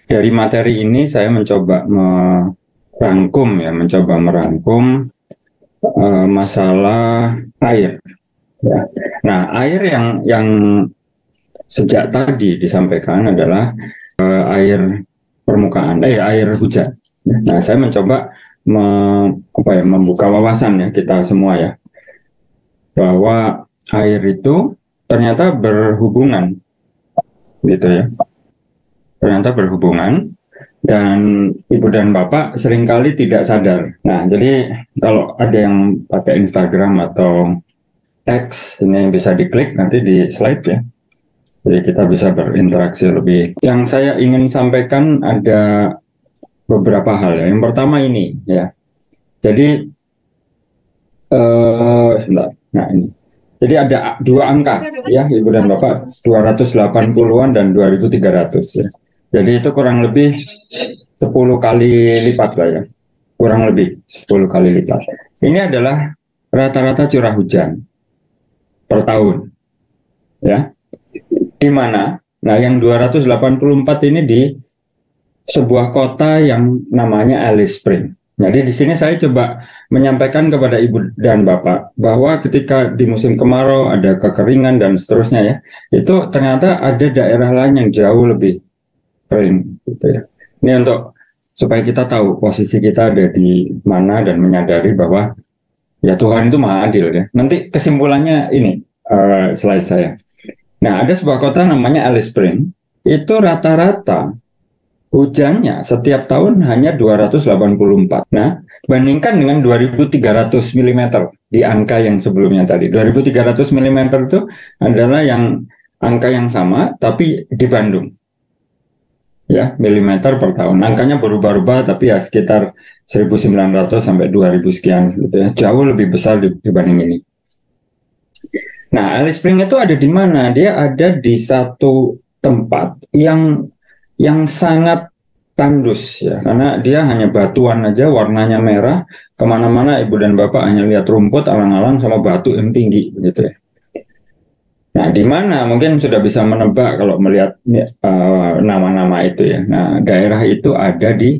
Dari materi ini saya mencoba merangkum masalah air. Ya. Nah, air yang sejak tadi disampaikan adalah air permukaan, air hujan. Nah, saya mencoba membuka wawasan ya kita semua ya, bahwa air itu ternyata berhubungan, gitu ya. Ternyata berhubungan, dan ibu dan bapak seringkali tidak sadar. Nah, jadi kalau ada yang pakai Instagram atau X, ini bisa diklik nanti di slide ya. Jadi kita bisa berinteraksi lebih. Yang saya ingin sampaikan ada beberapa hal ya. Yang pertama ini ya. Jadi sebentar. Nah ini. Jadi ada dua angka ya, Ibu dan Bapak, 280-an dan 2.300 ya. Jadi itu kurang lebih 10 kali lipat lah ya. Kurang lebih 10 kali lipat. Ini adalah rata-rata curah hujan per tahun. Ya. Di mana? Nah, yang 284 ini di sebuah kota yang namanya Alice Spring. Jadi di sini saya coba menyampaikan kepada ibu dan bapak bahwa ketika di musim kemarau ada kekeringan dan seterusnya ya, itu ternyata ada daerah lain yang jauh lebih kering, gitu ya. Ini untuk supaya kita tahu posisi kita ada di mana dan menyadari bahwa ya Tuhan itu maha adil ya. Nanti kesimpulannya ini slide saya. Nah, ada sebuah kota namanya Alice Spring, itu rata-rata hujannya setiap tahun hanya 284. Nah, bandingkan dengan 2.300 mm di angka yang sebelumnya tadi. 2.300 mm itu adalah angka yang sama, tapi di Bandung. Ya, milimeter per tahun. Angkanya berubah-ubah, tapi ya sekitar 1.900 sampai 2.000 sekian, gitu ya. Jauh lebih besar dibanding ini. Nah, Alice Spring itu ada di mana? Dia ada di satu tempat yang sangat tandus ya, karena dia hanya batuan aja, warnanya merah, kemana-mana ibu dan bapak hanya lihat rumput, alang-alang sama batu yang tinggi, gitu ya. Nah, di mana mungkin sudah bisa menebak kalau melihat nama-nama itu ya. Nah, daerah itu ada di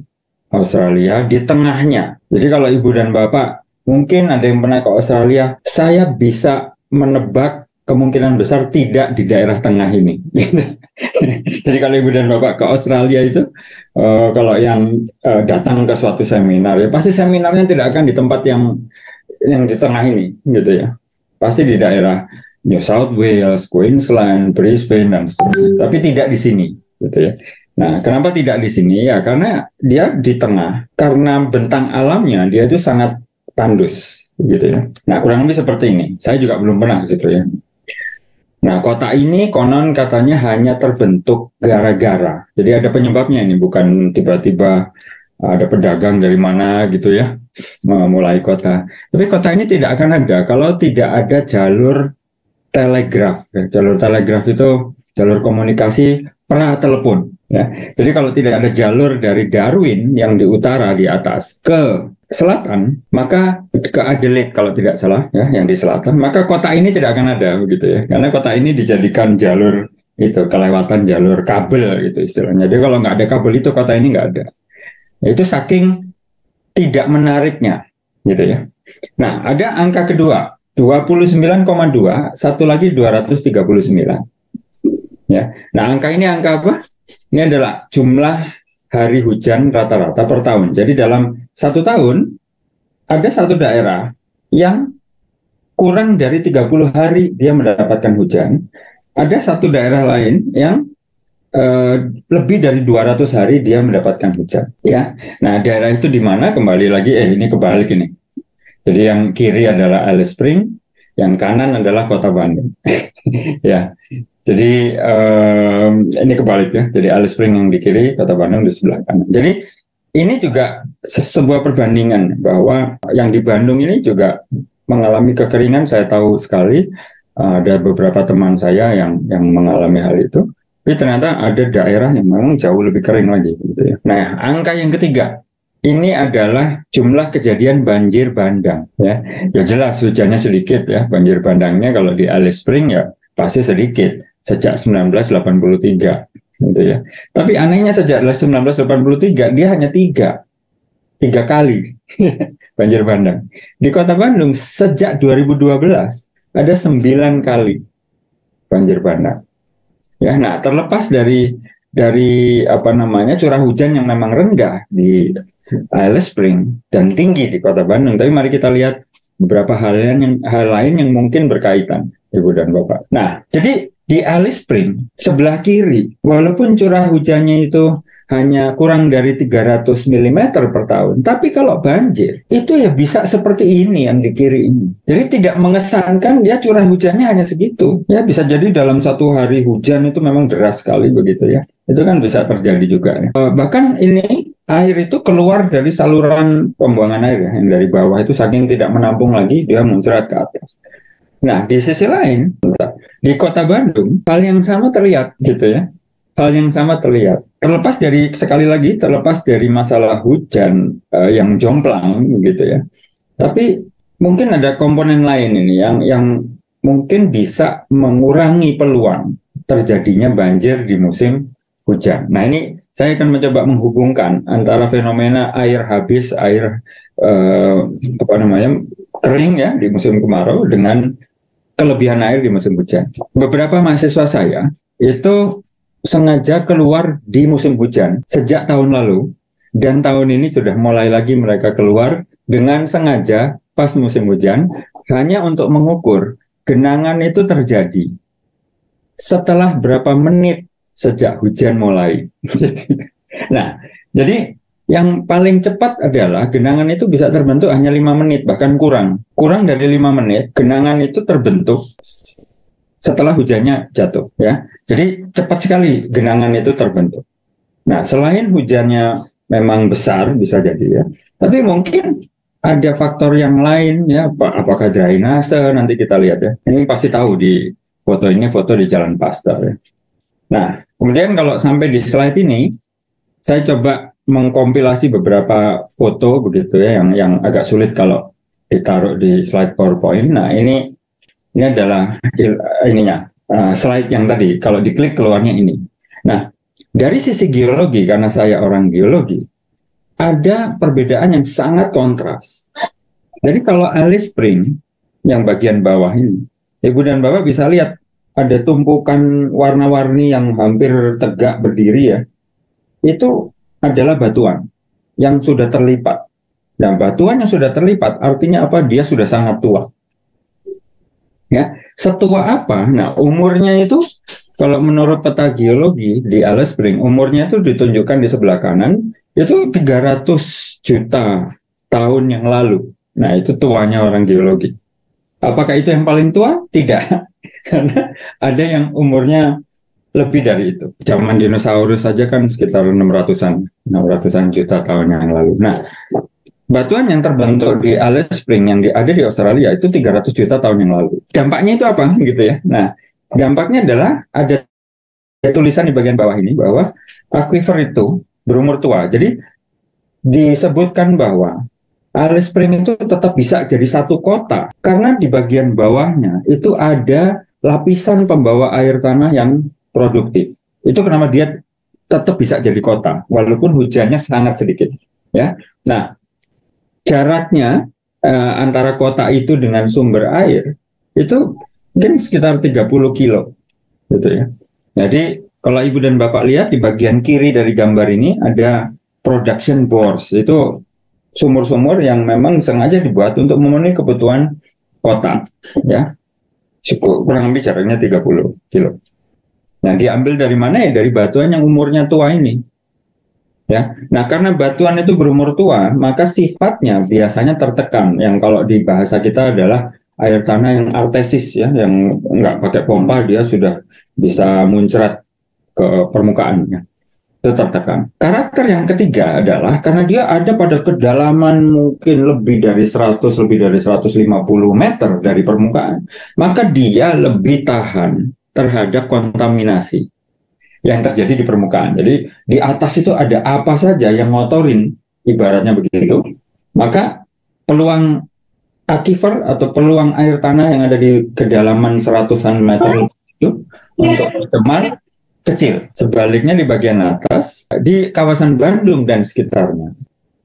Australia, di tengahnya. Jadi kalau ibu dan bapak mungkin ada yang pernah ke Australia, saya bisa menebak kemungkinan besar tidak di daerah tengah ini. Jadi kalau ibu dan bapak ke Australia itu, kalau yang datang ke suatu seminar, ya pasti seminarnya tidak akan di tempat yang di tengah ini, gitu ya. Pasti di daerah New South Wales, Queensland, Brisbane dan seterusnya. Tapi tidak di sini, gitu ya. Nah, kenapa tidak di sini? Ya karena dia di tengah, karena bentang alamnya dia itu sangat tandus, gitu ya. Nah, kurang lebih seperti ini. Saya juga belum pernah ke situ ya. Nah, kota ini konon katanya hanya terbentuk gara-gara. Jadi ada penyebabnya ini, bukan tiba-tiba ada pedagang dari mana gitu ya, memulai kota. Tapi kota ini tidak akan ada kalau tidak ada jalur telegraf. Jalur telegraf itu jalur komunikasi pra-telepon. Ya. Jadi kalau tidak ada jalur dari Darwin yang di utara di atas ke selatan, maka ke Adelaide kalau tidak salah ya, yang di selatan, maka kota ini tidak akan ada begitu ya. Karena kota ini dijadikan jalur itu, kelewatan jalur kabel gitu istilahnya. Jadi kalau nggak ada kabel itu kota ini nggak ada. Itu saking tidak menariknya gitu ya. Nah, ada angka kedua 29,2, satu lagi 239. Ya. Nah, angka ini angka apa? Ini adalah jumlah hari hujan rata-rata per tahun. Jadi dalam satu tahun ada satu daerah yang kurang dari 30 hari dia mendapatkan hujan. Ada satu daerah lain yang lebih dari 200 hari dia mendapatkan hujan. Ya. Nah, daerah itu di mana? Kembali lagi, ini kebalik ini. Jadi yang kiri adalah Alice Spring, yang kanan adalah Kota Bandung. Ya, jadi ini kebalik ya. Jadi Alice Spring yang di kiri, Kota Bandung di sebelah kanan. Jadi ini juga sebuah perbandingan bahwa yang di Bandung ini juga mengalami kekeringan. Saya tahu sekali ada beberapa teman saya yang mengalami hal itu. Tapi ternyata ada daerah yang memang jauh lebih kering lagi. Gitu ya. Nah, angka yang ketiga. Ini adalah jumlah kejadian banjir bandang ya. Ya jelas hujannya sedikit ya. Banjir bandangnya kalau di Alice Spring ya pasti sedikit sejak 1983. gitu ya. Tapi anehnya sejak 1983 dia hanya tiga kali banjir bandang. Di Kota Bandung sejak 2012 ada 9 kali banjir bandang. Ya, nah terlepas dari apa namanya curah hujan yang memang rendah di Alice Spring dan tinggi di Kota Bandung, tapi mari kita lihat beberapa hal lain yang mungkin berkaitan, Ibu dan Bapak. Nah, jadi di Alice Spring sebelah kiri, walaupun curah hujannya itu hanya kurang dari 300 mm per tahun. Tapi kalau banjir, itu ya bisa seperti ini yang di kiri ini. Jadi tidak mengesankan dia curah hujannya hanya segitu. Ya bisa jadi dalam satu hari hujan itu memang deras sekali begitu ya. Itu kan bisa terjadi juga ya. Bahkan ini air itu keluar dari saluran pembuangan air ya, yang dari bawah itu saking tidak menampung lagi, dia muncrat ke atas. Nah, di sisi lain, di Kota Bandung, hal yang sama terlihat gitu ya. Hal yang sama terlihat. Terlepas dari masalah hujan yang jomplang gitu ya. Tapi mungkin ada komponen lain ini yang mungkin bisa mengurangi peluang terjadinya banjir di musim hujan. Nah, ini saya akan mencoba menghubungkan antara fenomena air habis, air kering ya di musim kemarau dengan kelebihan air di musim hujan. Beberapa mahasiswa saya itu sengaja keluar di musim hujan sejak tahun lalu, dan tahun ini sudah mulai lagi mereka keluar dengan sengaja pas musim hujan hanya untuk mengukur genangan itu terjadi setelah berapa menit sejak hujan mulai. Nah, jadi yang paling cepat adalah genangan itu bisa terbentuk hanya 5 menit, bahkan kurang dari 5 menit genangan itu terbentuk setelah hujannya jatuh ya. Jadi cepat sekali genangan itu terbentuk. Nah, selain hujannya memang besar bisa jadi ya, tapi mungkin ada faktor yang lain ya, apakah drainase, nanti kita lihat ya. Ini pasti tahu di foto ini, foto di Jalan Pasteur ya. Nah, kemudian kalau sampai di slide ini, saya coba mengkompilasi beberapa foto begitu ya, yang agak sulit kalau ditaruh di slide PowerPoint. Nah, ini adalah slide yang tadi, kalau diklik keluarnya ini. Nah, dari sisi geologi, karena saya orang geologi, ada perbedaan yang sangat kontras. Jadi kalau Alice Spring, yang bagian bawah ini, Ibu dan Bapak bisa lihat, ada tumpukan warna-warni yang hampir tegak berdiri ya, itu adalah batuan yang sudah terlipat. Nah, batuan yang sudah terlipat artinya apa? Dia sudah sangat tua. Ya, setua apa? Nah, umurnya itu kalau menurut peta geologi di Alice Spring, umurnya itu ditunjukkan di sebelah kanan, itu 300 juta tahun yang lalu. Nah, itu tuanya orang geologi. Apakah itu yang paling tua? Tidak. Karena ada yang umurnya lebih dari itu. Zaman dinosaurus saja kan sekitar 600-an juta tahun yang lalu. Nah, batuan yang terbentuk di Alice Spring yang ada di Australia itu 300 juta tahun yang lalu. Dampaknya itu apa gitu ya? Nah, dampaknya adalah ada tulisan di bagian bawah ini bahwa aquifer itu berumur tua. Jadi disebutkan bahwa Alice Spring itu tetap bisa jadi satu kota karena di bagian bawahnya itu ada lapisan pembawa air tanah yang produktif. Itu kenapa dia tetap bisa jadi kota walaupun hujannya sangat sedikit. Ya, nah jaraknya antara kota itu dengan sumber air itu mungkin sekitar 30 kilo gitu ya. Jadi kalau Ibu dan Bapak lihat di bagian kiri dari gambar ini ada production bores, itu sumur-sumur yang memang sengaja dibuat untuk memenuhi kebutuhan kota ya. Cukup kurang lebih jaraknya 30 kilo. Nah, diambil dari mana ya? Dari batuan yang umurnya tua ini. Ya, nah karena batuan itu berumur tua, maka sifatnya biasanya tertekan. Yang kalau di bahasa kita adalah air tanah yang artesis ya, yang nggak pakai pompa dia sudah bisa muncrat ke permukaan ya. Itu tertekan. Karakter yang ketiga adalah karena dia ada pada kedalaman mungkin lebih dari 150 meter dari permukaan, maka dia lebih tahan terhadap kontaminasi yang terjadi di permukaan. Jadi di atas itu ada apa saja yang ngotorin, ibaratnya begitu, maka peluang aquifer atau peluang air tanah yang ada di kedalaman seratusan meter itu untuk bercemar kecil. Sebaliknya di bagian atas, di kawasan Bandung dan sekitarnya,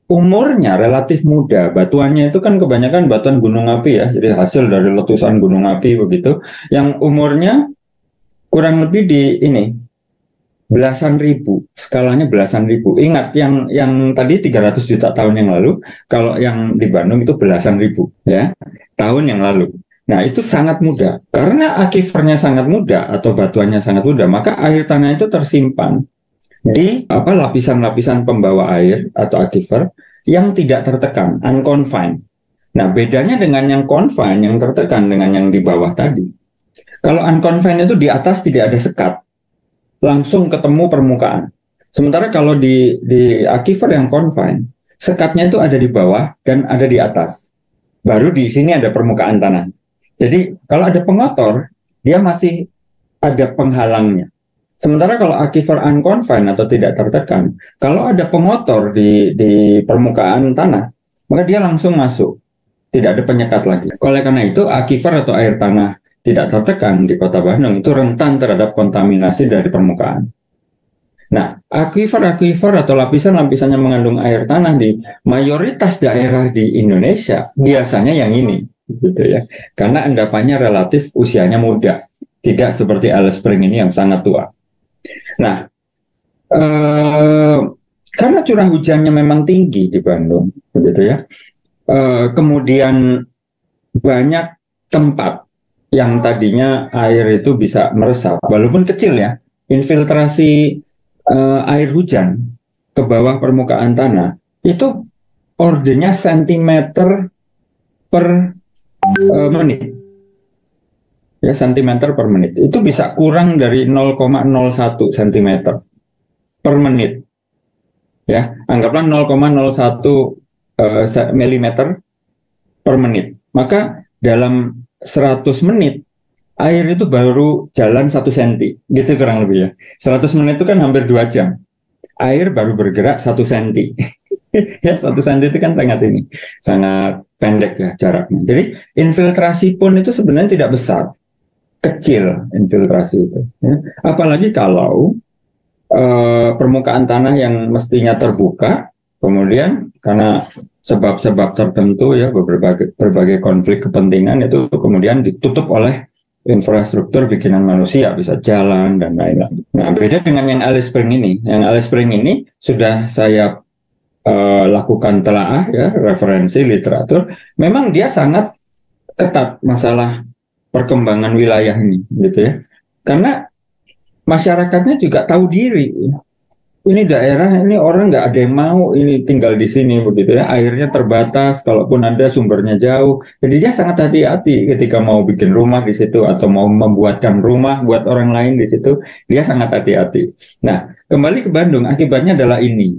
umurnya relatif muda. Batuannya itu kan kebanyakan batuan gunung api ya, jadi hasil dari letusan gunung api begitu, yang umurnya kurang lebih di ini belasan ribu, skalanya belasan ribu. Ingat yang tadi 300 juta tahun yang lalu, kalau yang di Bandung itu belasan ribu ya, tahun yang lalu. Nah, itu sangat mudah. Karena akifernya sangat mudah atau batuannya sangat mudah, maka air tanah itu tersimpan di lapisan-lapisan pembawa air atau aquifer yang tidak tertekan, unconfined. Nah, bedanya dengan yang confined, yang tertekan dengan yang di bawah tadi. Kalau unconfined itu di atas tidak ada sekat, langsung ketemu permukaan. Sementara kalau di aquifer yang confined, sekatnya itu ada di bawah dan ada di atas. Baru di sini ada permukaan tanah. Jadi kalau ada pengotor, dia masih ada penghalangnya. Sementara kalau aquifer unconfined atau tidak tertekan, kalau ada pengotor di permukaan tanah, maka dia langsung masuk. Tidak ada penyekat lagi. Oleh karena itu, aquifer atau air tanah tidak tertekan di Kota Bandung itu rentan terhadap kontaminasi dari permukaan. Nah, aquifer atau lapisan-lapisan yang mengandung air tanah di mayoritas daerah di Indonesia biasanya yang ini, gitu ya. Karena endapannya relatif usianya muda, tidak seperti Alice Spring ini yang sangat tua. Nah, karena curah hujannya memang tinggi di Bandung, begitu ya. Kemudian banyak tempat yang tadinya air itu bisa meresap, walaupun kecil ya, infiltrasi air hujan ke bawah permukaan tanah itu ordernya sentimeter per menit. Ya, sentimeter per menit. Itu bisa kurang dari 0,01 cm per menit. Ya, anggaplah 0,01 milimeter per menit. Maka dalam 100 menit air itu baru jalan 1 cm, gitu kurang lebih ya. 100 menit itu kan hampir 2 jam. Air baru bergerak 1 cm. Ya, 1 cm itu kan sangat pendek ya jaraknya. Jadi infiltrasi pun itu sebenarnya tidak besar, kecil infiltrasi itu. Ya. Apalagi kalau permukaan tanah yang mestinya terbuka, kemudian karena sebab-sebab tertentu ya, berbagai konflik kepentingan itu kemudian ditutup oleh infrastruktur bikinan manusia, bisa jalan dan lain-lain. Nah, beda dengan yang Alice Spring ini. Yang Alice Spring ini sudah saya lakukan telaah ya, referensi literatur. Memang dia sangat ketat masalah perkembangan wilayah ini, gitu ya. Karena masyarakatnya juga tahu diri. Ini daerah, ini orang nggak ada yang mau ini tinggal di sini begitu ya. Airnya terbatas, kalaupun ada sumbernya jauh. Jadi dia sangat hati-hati ketika mau bikin rumah di situ atau mau membuatkan rumah buat orang lain di situ. Dia sangat hati-hati. Nah, kembali ke Bandung, akibatnya adalah ini.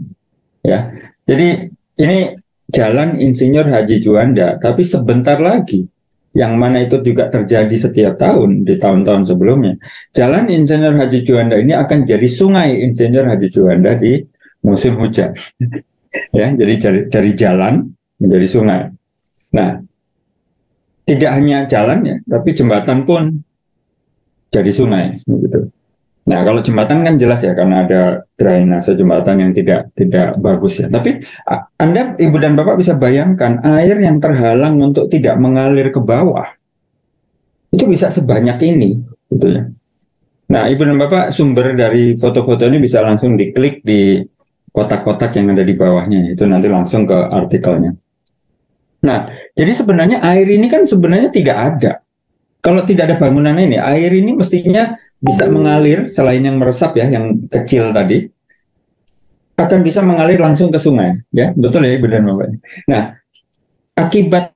Ya, jadi ini Jalan Insinyur Haji Juanda, tapi sebentar lagi, yang mana itu juga terjadi setiap tahun di tahun-tahun sebelumnya. Jalan Insinyur Haji Juanda ini akan jadi Sungai Insinyur Haji Juanda di musim hujan. Ya, jadi dari jalan menjadi sungai. Nah, tidak hanya jalan ya, tapi jembatan pun jadi sungai, gitu. Nah, kalau jembatan kan jelas ya, karena ada drainase jembatan yang tidak bagus ya. Tapi Anda, Ibu dan Bapak bisa bayangkan air yang terhalang untuk tidak mengalir ke bawah itu bisa sebanyak ini, gitu ya. Nah, Ibu dan Bapak, sumber dari foto-foto ini bisa langsung diklik di kotak-kotak yang ada di bawahnya, itu nanti langsung ke artikelnya. Nah, jadi sebenarnya air ini kan sebenarnya tidak ada. Kalau tidak ada bangunan ini, air ini mestinya bisa mengalir, selain yang meresap ya, yang kecil tadi, akan bisa mengalir langsung ke sungai. Ya, betul ya, benar Bapak. Nah, akibat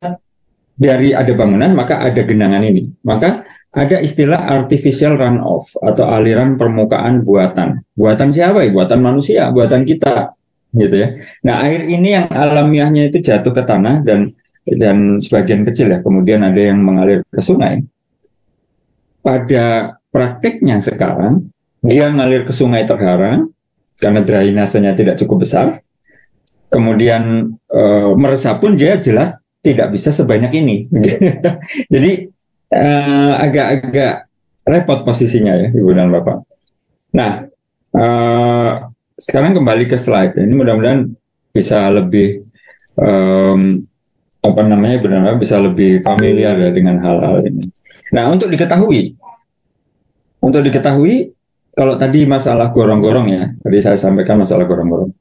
dari ada bangunan, maka ada genangan ini. Maka ada istilah artificial runoff atau aliran permukaan buatan. Buatan siapa ya? Buatan manusia, buatan kita, gitu ya. Nah, air ini yang alamiahnya itu jatuh ke tanah dan sebagian kecil ya, kemudian ada yang mengalir ke sungai. Pada praktiknya sekarang, dia ngalir ke sungai terhalang karena drainasenya tidak cukup besar. Kemudian meresap pun dia jelas tidak bisa sebanyak ini. Jadi agak-agak repot posisinya ya, Ibu dan Bapak. Nah, eh, sekarang kembali ke slide. Ini mudah-mudahan bisa lebih apa namanya, benar-benar bisa lebih familiar ya dengan hal-hal ini. Nah, untuk diketahui, kalau tadi masalah gorong-gorong ya, tadi saya sampaikan masalah gorong-gorong.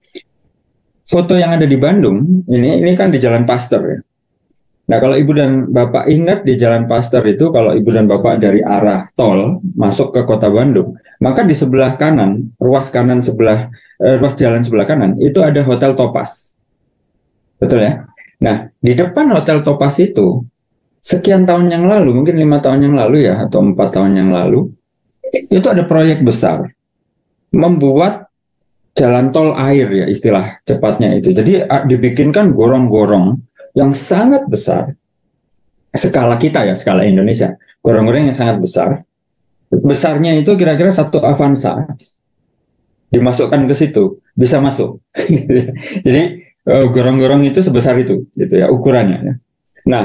Foto yang ada di Bandung ini kan di Jalan Pasteur ya. Nah, kalau Ibu dan Bapak ingat di Jalan Pasteur itu, kalau Ibu dan Bapak dari arah tol masuk ke Kota Bandung, maka di sebelah kanan, ruas jalan sebelah kanan itu ada Hotel Topaz. Betul ya? Nah, di depan Hotel Topaz itu sekian tahun yang lalu, mungkin 5 tahun yang lalu ya, atau 4 tahun yang lalu, itu ada proyek besar membuat jalan tol air ya, istilah cepatnya itu. Jadi dibikinkan gorong-gorong yang sangat besar, skala kita ya, skala Indonesia, gorong-gorong yang sangat besar. Besarnya itu kira-kira satu Avanza, dimasukkan ke situ bisa masuk. Jadi gorong-gorong itu sebesar itu, gitu ya ukurannya. Ya. Nah,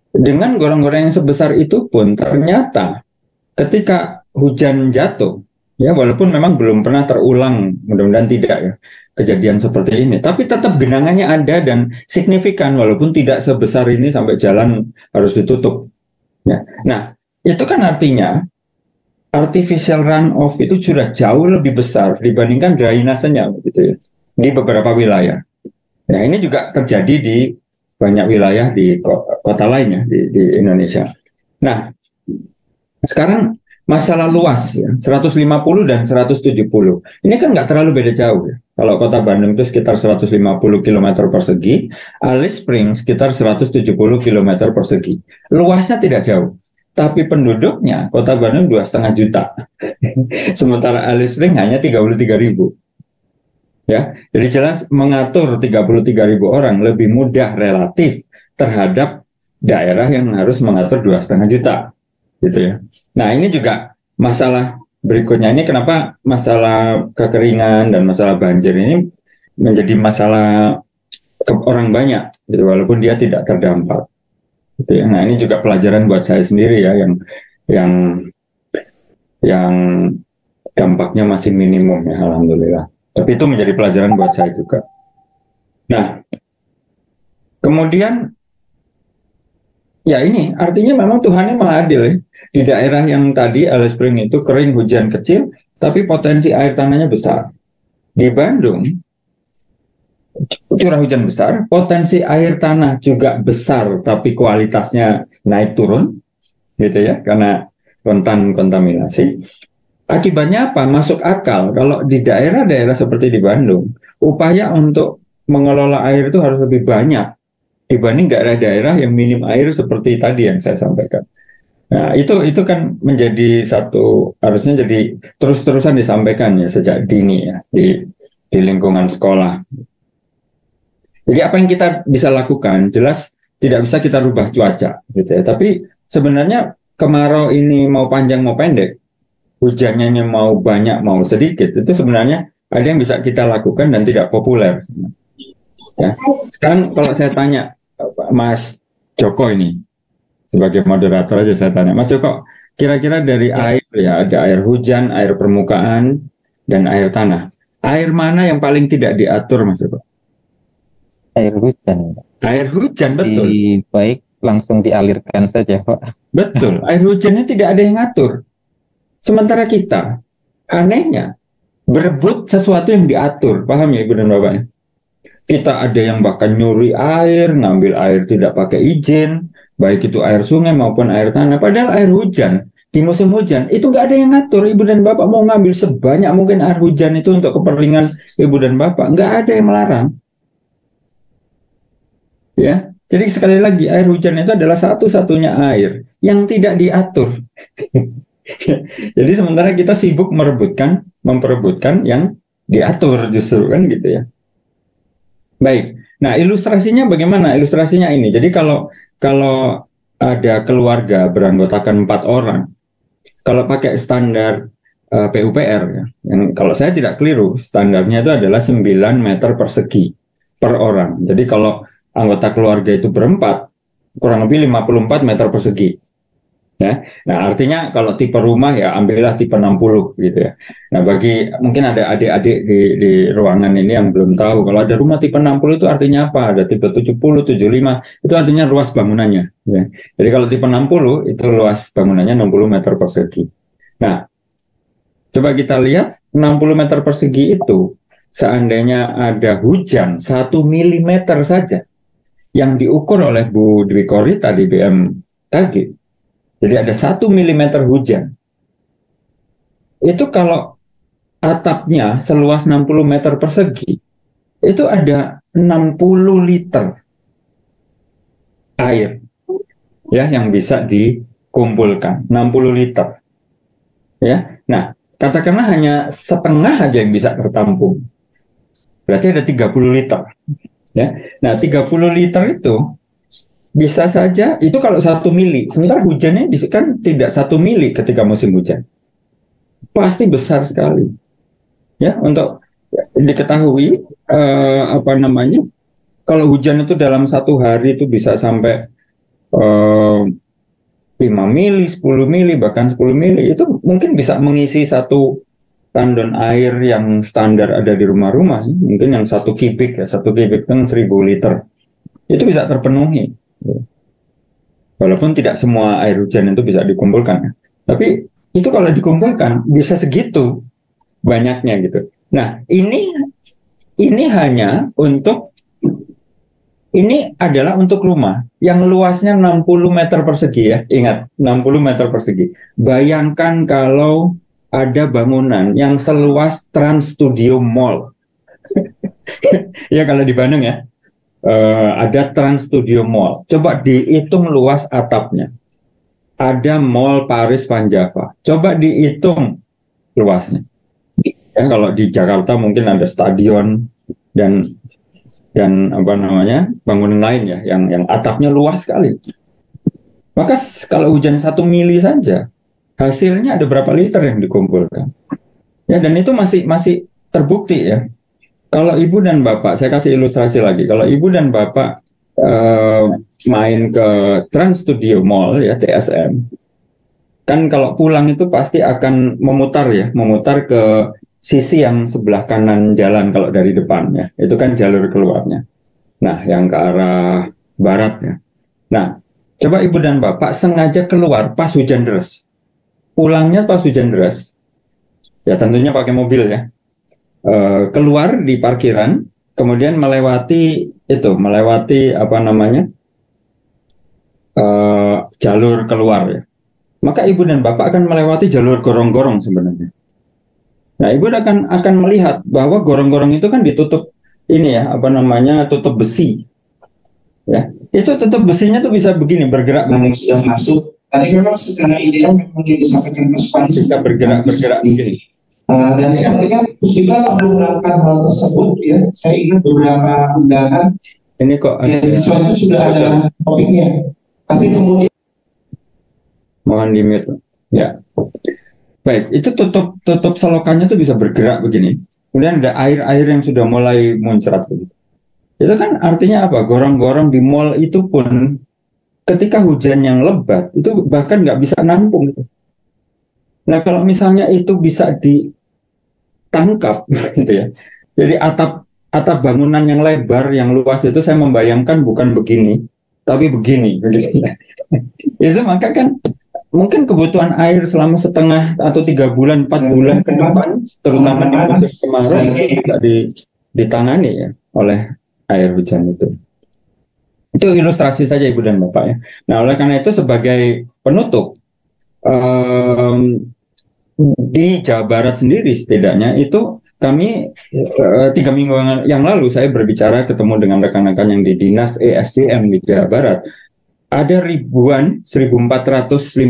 dengan gorong-gorong yang sebesar itu pun ternyata ketika hujan jatuh, ya walaupun memang belum pernah terulang, mudah-mudahan tidak ya kejadian seperti ini, tapi tetap genangannya ada dan signifikan walaupun tidak sebesar ini sampai jalan harus ditutup. Ya. Nah, itu kan artinya artificial runoff itu sudah jauh lebih besar dibandingkan drainasenya gitu ya, di beberapa wilayah. Nah, ini juga terjadi di banyak wilayah di kota lainnya di Indonesia. Nah, sekarang masalah luas ya, 150 dan 170. Ini kan nggak terlalu beda jauh ya. Kalau kota Bandung itu sekitar 150 km persegi, Alice Springs sekitar 170 km persegi. Luasnya tidak jauh. Tapi penduduknya kota Bandung 2,5 juta. Sementara Alice Springs hanya 33.000. Ya, jadi jelas mengatur 33.000 orang lebih mudah relatif terhadap daerah yang harus mengatur 2,5 juta. Gitu ya. Nah, ini juga masalah berikutnya, ini kenapa masalah kekeringan dan masalah banjir ini menjadi masalah orang banyak gitu, walaupun dia tidak terdampak gitu ya. Nah, ini juga pelajaran buat saya sendiri ya, yang yang dampaknya masih minimum ya, alhamdulillah, tapi itu menjadi pelajaran buat saya juga. Nah, kemudian ya ini artinya memang Tuhan yang maha adil ya. Di daerah yang tadi Alice Springs itu kering, hujan kecil, tapi potensi air tanahnya besar. Di Bandung curah hujan besar, potensi air tanah juga besar, tapi kualitasnya naik turun, gitu ya, karena rentan kontaminasi. Akibatnya apa? Masuk akal kalau di daerah-daerah seperti di Bandung, upaya untuk mengelola air itu harus lebih banyak dibanding daerah-daerah yang minim air seperti tadi yang saya sampaikan. Nah, itu kan menjadi satu, harusnya jadi terus-terusan disampaikan ya sejak dini ya di lingkungan sekolah. Jadi apa yang kita bisa lakukan, jelas tidak bisa kita rubah cuaca gitu ya. Tapi sebenarnya kemarau ini mau panjang mau pendek, hujannya mau banyak mau sedikit, itu sebenarnya ada yang bisa kita lakukan dan tidak populer. Ya. Sekarang kalau saya tanya Mas Joko ini, sebagai moderator aja saya tanya, Mas Joko, kira-kira dari air ya, ada air hujan, air permukaan, dan air tanah. Air mana yang paling tidak diatur, Mas Joko? Air hujan. Air hujan, betul. Baik, langsung dialirkan saja, Pak. Betul, air hujannya tidak ada yang ngatur. Sementara kita, anehnya, berebut sesuatu yang diatur. Paham ya Ibu dan Bapak? Kita ada yang bahkan nyuri air, ngambil air tidak pakai izin, baik itu air sungai maupun air tanah. Padahal air hujan, di musim hujan, itu nggak ada yang ngatur. Ibu dan Bapak mau ngambil sebanyak mungkin air hujan itu untuk kepentingan Ibu dan Bapak. Nggak ada yang melarang. Ya, jadi sekali lagi, air hujan itu adalah satu-satunya air yang tidak diatur. Jadi sementara kita sibuk memperebutkan yang diatur justru kan gitu ya. Baik, nah ilustrasinya bagaimana? Ilustrasinya ini, jadi kalau ada keluarga beranggotakan 4 orang, kalau pakai standar PUPR, ya, yang kalau saya tidak keliru, standarnya itu adalah 9 meter persegi per orang. Jadi kalau anggota keluarga itu berempat, kurang lebih 54 meter persegi. Ya. Nah, artinya kalau tipe rumah ya ambillah tipe 60 gitu ya. Nah, bagi mungkin ada adik-adik di ruangan ini yang belum tahu, kalau ada rumah tipe 60 itu artinya apa? Ada tipe 70, 75, itu artinya luas bangunannya. Ya. Jadi kalau tipe 60 itu luas bangunannya 60 meter persegi. Nah, coba kita lihat 60 meter persegi itu, seandainya ada hujan 1 milimeter saja, yang diukur oleh Bu Dwi Korita di BMKG, jadi ada 1 milimeter hujan. Itu kalau atapnya seluas 60 meter persegi, itu ada 60 liter air ya yang bisa dikumpulkan. 60 liter. Ya. Nah, katakanlah hanya setengah aja yang bisa tertampung. Berarti ada 30 liter. Ya. Nah, 30 liter itu bisa saja itu kalau 1 mili. Sementara hujannya kan tidak 1 mili ketika musim hujan. Pasti besar sekali. Ya, untuk diketahui apa namanya? Kalau hujan itu dalam 1 hari itu bisa sampai 5 mili, 10 mili, bahkan 10 mili itu mungkin bisa mengisi satu tandon air yang standar ada di rumah-rumah. Mungkin yang 1 kubik ya, 1 kubik kan 1000 liter. Itu bisa terpenuhi. Walaupun tidak semua air hujan itu bisa dikumpulkan. Tapi itu kalau dikumpulkan bisa segitu banyaknya gitu. Nah, ini hanya untuk ini adalah untuk rumah yang luasnya 60 meter persegi ya. Ingat, 60 meter persegi. Bayangkan kalau ada bangunan yang seluas Trans Studio Mall. Ya kalau di Bandung ya. Ada Trans Studio Mall. Coba dihitung luas atapnya. Ada Mall Paris Van Java. Coba dihitung luasnya. Ya, kalau di Jakarta mungkin ada stadion dan apa namanya bangunan lain ya yang atapnya luas sekali. Maka kalau hujan 1 mili saja, hasilnya ada berapa liter yang dikumpulkan. Ya, dan itu masih terbukti ya. Kalau ibu dan bapak, saya kasih ilustrasi lagi. Kalau ibu dan bapak main ke Trans Studio Mall ya, TSM, kan kalau pulang itu pasti akan memutar ke sisi yang sebelah kanan jalan kalau dari depannya. Itu kan jalur keluarnya. Nah, yang ke arah barat ya. Nah, coba ibu dan bapak sengaja keluar pas hujan deras. Pulangnya pas hujan deras. Ya tentunya pakai mobil ya. Keluar di parkiran, kemudian melewati apa namanya jalur keluar ya. Maka ibu dan bapak akan melewati jalur gorong-gorong sebenarnya. Nah, ibu akan melihat bahwa gorong-gorong itu kan ditutup ini ya, apa namanya, tutup besi. Ya, itu tutup besinya tuh bisa begini bergerak. Yang sudah masuk. Tadi memang secara ideal memang disampaikan Mas Pan bisa bergerak begini. Dan sepertinya kita perlu melakukan hal tersebut ya. Saya ingat beberapa undangan ini kok ada sesuatu sudah ada topiknya. Tapi kemudian mohon di mute. Ya. Baik, itu tutup selokannya tuh bisa bergerak begini. Kemudian ada air-air yang sudah mulai muncrat begitu. Itu kan artinya apa? Gorong-gorong di mall itu pun ketika hujan yang lebat itu bahkan nggak bisa nampung gitu. Nah, kalau misalnya itu bisa ditangkap gitu ya. Jadi atap bangunan yang lebar, yang luas itu saya membayangkan bukan begini, tapi begini begitu. Itu maka kan mungkin kebutuhan air selama setengah atau 3 bulan, 4 bulan ke depan, terutama di musim kemarau bisa ditangani ya oleh air hujan itu. Itu ilustrasi saja Ibu dan Bapak ya. Nah, oleh karena itu sebagai penutup, di Jawa Barat sendiri setidaknya itu kami 3 minggu yang lalu saya berbicara ketemu dengan rekan-rekan yang di Dinas ESDM di Jawa Barat. Ada ribuan, 1450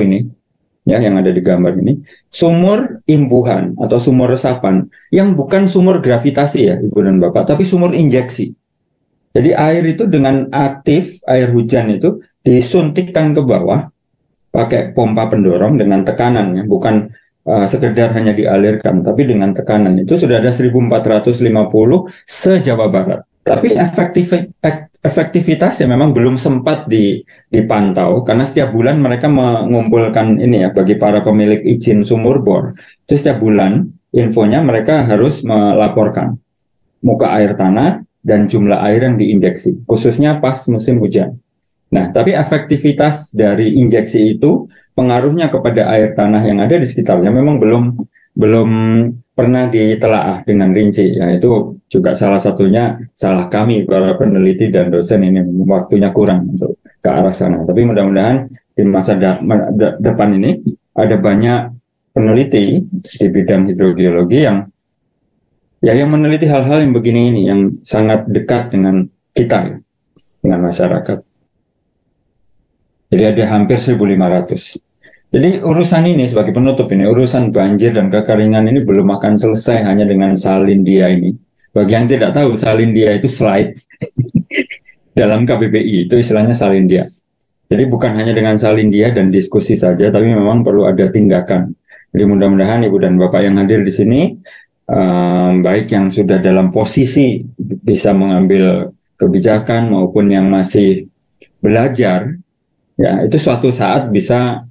ini ya yang ada di gambar ini, sumur imbuhan atau sumur resapan yang bukan sumur gravitasi ya Ibu dan Bapak, tapi sumur injeksi. Jadi air itu dengan aktif, air hujan itu disuntikkan ke bawah pakai pompa pendorong dengan tekanan ya, bukan sekedar hanya dialirkan, tapi dengan tekanan. Itu sudah ada 1450 se-Jawa Barat. Tapi efektivitasnya memang belum sempat dipantau karena setiap bulan mereka mengumpulkan ini ya bagi para pemilik izin sumur bor. Itu setiap bulan infonya mereka harus melaporkan muka air tanah dan jumlah air yang diinjeksi, khususnya pas musim hujan. Nah, tapi efektivitas dari injeksi itu pengaruhnya kepada air tanah yang ada di sekitarnya memang belum pernah ditelaah dengan rinci. Ya, itu juga salah satunya salah kami para peneliti dan dosen ini, waktunya kurang untuk ke arah sana. Tapi mudah-mudahan di masa depan ini ada banyak peneliti di bidang hidrogeologi yang meneliti hal-hal yang begini ini, yang sangat dekat dengan kita, ya, dengan masyarakat. Jadi ada hampir 1.500. Jadi urusan ini sebagai penutup ini, urusan banjir dan kekeringan ini belum akan selesai hanya dengan salin dia ini. Bagi yang tidak tahu, salin dia itu slide dalam KBBI, itu istilahnya salin dia. Jadi bukan hanya dengan salin dia dan diskusi saja, tapi memang perlu ada tindakan. Jadi mudah-mudahan Ibu dan Bapak yang hadir di sini, baik yang sudah dalam posisi bisa mengambil kebijakan maupun yang masih belajar, ya itu suatu saat bisa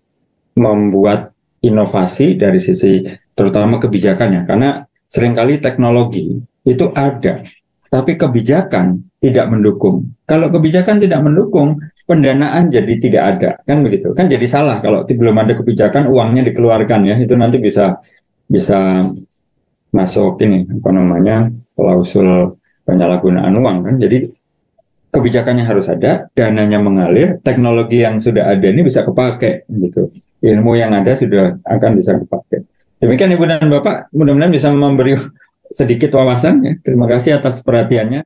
membuat inovasi dari sisi terutama kebijakannya, karena seringkali teknologi itu ada tapi kebijakan tidak mendukung. Kalau kebijakan tidak mendukung, pendanaan jadi tidak ada, kan begitu, kan jadi salah kalau belum ada kebijakan uangnya dikeluarkan, ya itu nanti bisa masuk ini apa namanya klausul penyalahgunaan uang, kan. Jadi kebijakannya harus ada, dananya mengalir, teknologi yang sudah ada ini bisa kepakai, gitu. Ilmu yang ada sudah akan bisa dipakai. Demikian Ibu dan Bapak, mudah-mudahan bisa memberi sedikit wawasan, ya. Terima kasih atas perhatiannya.